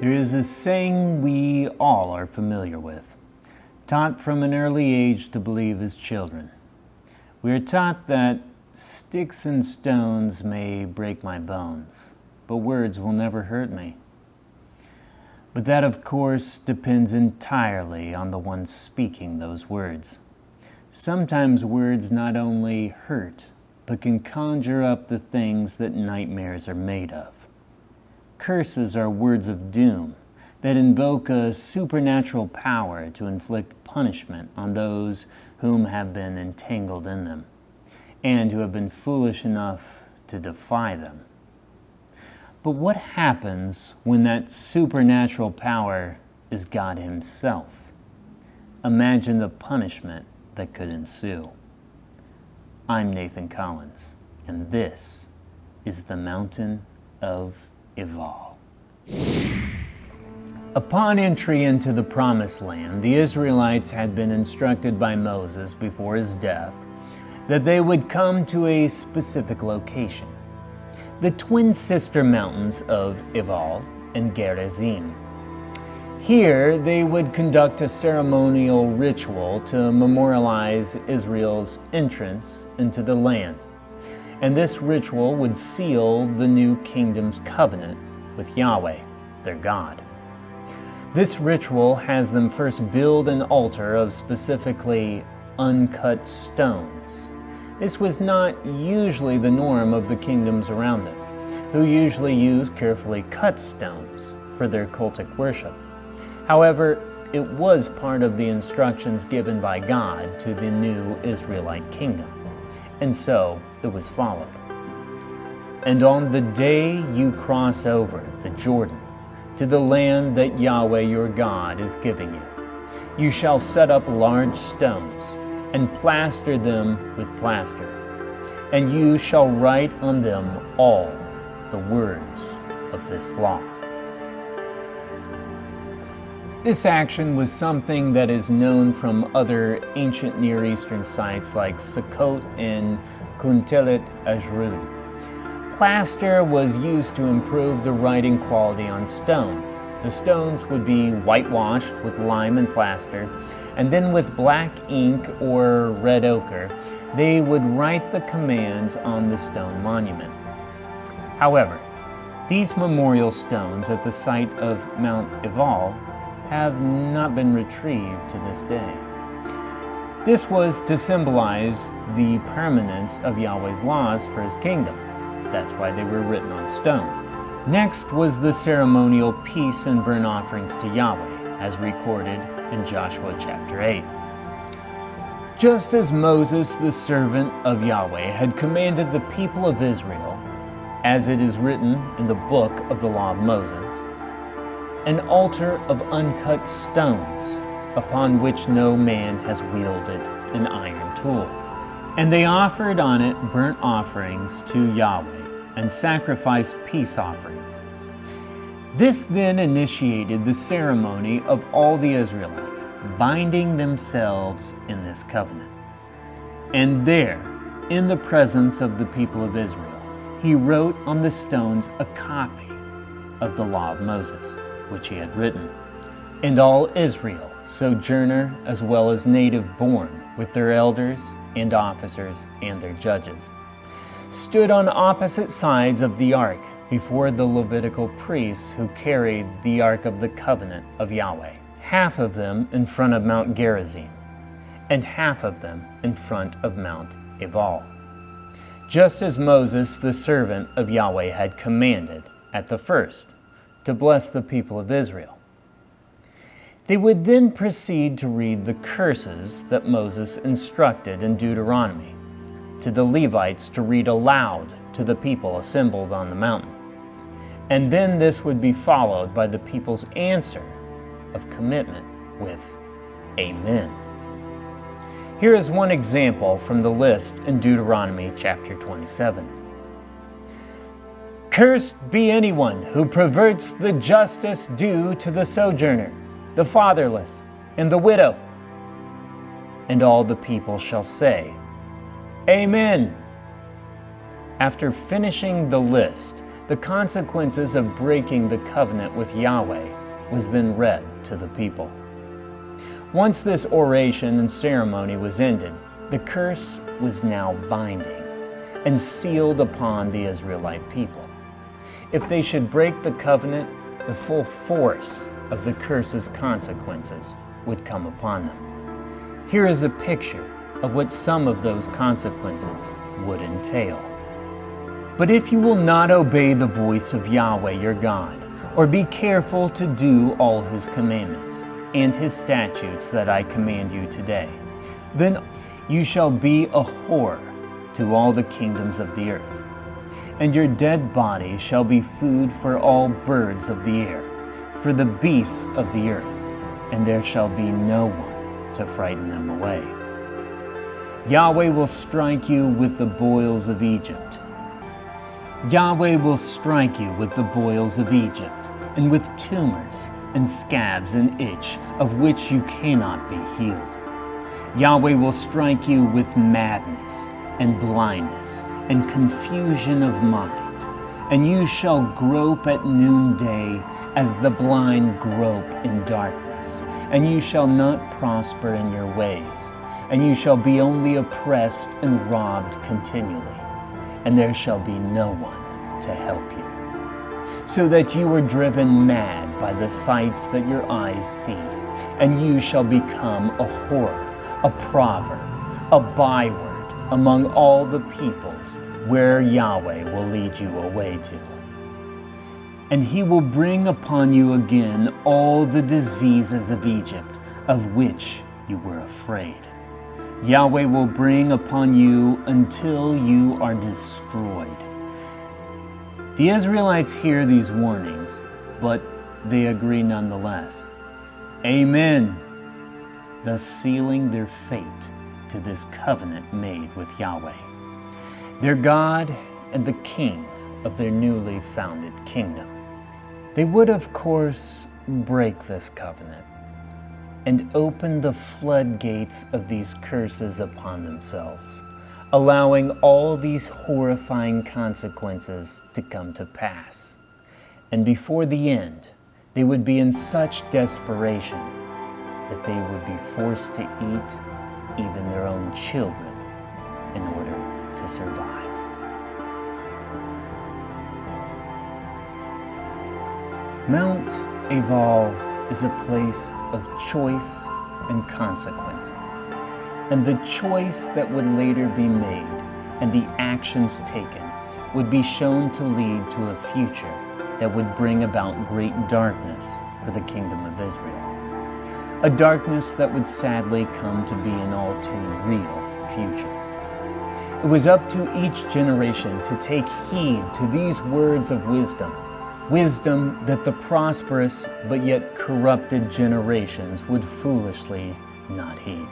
There is a saying we all are familiar with, taught from an early age to believe as children. We are taught that sticks and stones may break my bones, but words will never hurt me. But that, of course, depends entirely on the one speaking those words. Sometimes words not only hurt, but can conjure up the things that nightmares are made of. Curses are words of doom that invoke a supernatural power to inflict punishment on those whom have been entangled in them, and who have been foolish enough to defy them. But what happens when that supernatural power is God Himself? Imagine the punishment that could ensue. I'm Nathan Collins, and this is the Mountain of Ebal. Upon entry into the Promised Land, the Israelites had been instructed by Moses before his death that they would come to a specific location, the twin sister mountains of Ebal and Gerizim. Here they would conduct a ceremonial ritual to memorialize Israel's entrance into the land. And this ritual would seal the new kingdom's covenant with Yahweh, their God. This ritual has them first build an altar of specifically uncut stones. This was not usually the norm of the kingdoms around them, who usually used carefully cut stones for their cultic worship. However, it was part of the instructions given by God to the new Israelite kingdom, and so it was followed. And on the day you cross over the Jordan to the land that Yahweh your God is giving you, you shall set up large stones and plaster them with plaster, and you shall write on them all the words of this law. This action was something that is known from other ancient Near Eastern sites like Sukkot and Kuntelet Ajrud. Plaster was used to improve the writing quality on stone. The stones would be whitewashed with lime and plaster, and then with black ink or red ochre, they would write the commands on the stone monument. However, these memorial stones at the site of Mount Ebal have not been retrieved to this day. This was to symbolize the permanence of Yahweh's laws for His kingdom. That's why they were written on stone. Next was the ceremonial peace and burnt offerings to Yahweh, as recorded in Joshua chapter 8. Just as Moses, the servant of Yahweh, had commanded the people of Israel, as it is written in the book of the law of Moses, an altar of uncut stones, upon which no man has wielded an iron tool. And they offered on it burnt offerings to Yahweh, and sacrificed peace offerings. This then initiated the ceremony of all the Israelites, binding themselves in this covenant. And there, in the presence of the people of Israel, he wrote on the stones a copy of the law of Moses, which he had written. And all Israel, sojourner as well as native born, with their elders and officers and their judges, stood on opposite sides of the ark before the Levitical priests who carried the ark of the covenant of Yahweh, half of them in front of Mount Gerizim, and half of them in front of Mount Ebal, just as Moses, the servant of Yahweh, had commanded at the first, to bless the people of Israel. They would then proceed to read the curses that Moses instructed in Deuteronomy, to the Levites to read aloud to the people assembled on the mountain. And then this would be followed by the people's answer of commitment with Amen. Here is one example from the list in Deuteronomy chapter 27. Cursed be anyone who perverts the justice due to the sojourner, the fatherless, and the widow. And all the people shall say, Amen. After finishing the list, The consequences of breaking the covenant with Yahweh was then read to the people. Once this oration and ceremony was ended, the curse was now binding and sealed upon the Israelite people. If they should break the covenant, the full force of the curse's consequences would come upon them. Here is a picture of what some of those consequences would entail. But if you will not obey the voice of Yahweh your God, or be careful to do all his commandments and his statutes that I command you today, then you shall be a whore to all the kingdoms of the earth. And your dead body shall be food for all birds of the air, for the beasts of the earth, and there shall be no one to frighten them away. Yahweh will strike you with the boils of Egypt. Yahweh will strike you with the boils of Egypt, and with tumors and scabs and itch, of which you cannot be healed. Yahweh will strike you with madness and blindness and confusion of mind, and you shall grope at noonday as the blind grope in darkness, and you shall not prosper in your ways, and you shall be only oppressed and robbed continually, and there shall be no one to help you. So that you are driven mad by the sights that your eyes see, and you shall become a horror, a proverb, a byword among all the peoples where Yahweh will lead you away to. And he will bring upon you again all the diseases of Egypt, of which you were afraid. Yahweh will bring upon you until you are destroyed. The Israelites hear these warnings, but they agree nonetheless. Amen, thus sealing their fate to this covenant made with Yahweh, their God and the King of their newly founded kingdom. They would, of course, break this covenant and open the floodgates of these curses upon themselves, allowing all these horrifying consequences to come to pass. And before the end, they would be in such desperation that they would be forced to eat even their own children in order to survive. Mount Ebal is a place of choice and consequences, and the choice that would later be made and the actions taken would be shown to lead to a future that would bring about great darkness for the kingdom of Israel, a darkness that would sadly come to be an all too real future. It was up to each generation to take heed to these words of wisdom that the prosperous but yet corrupted generations would foolishly not heed.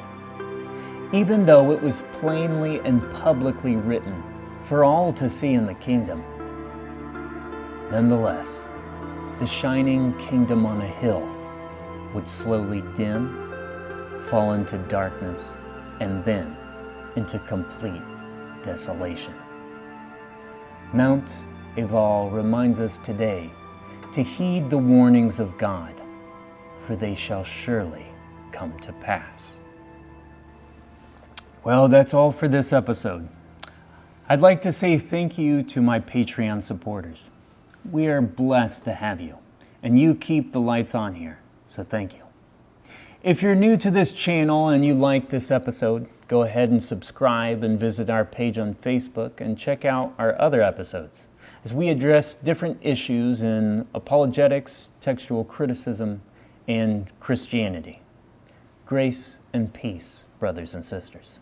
Even though it was plainly and publicly written for all to see in the kingdom, nonetheless, the shining kingdom on a hill would slowly dim, fall into darkness, and then into complete desolation. Mount Ebal reminds us today to heed the warnings of God, for they shall surely come to pass. Well, that's all for this episode. I'd like to say thank you to my Patreon supporters. We are blessed to have you, and you keep the lights on here, so thank you. If you're new to this channel and you like this episode, go ahead and subscribe and visit our page on Facebook and check out our other episodes as we address different issues in apologetics, textual criticism, and Christianity. Grace and peace, brothers and sisters.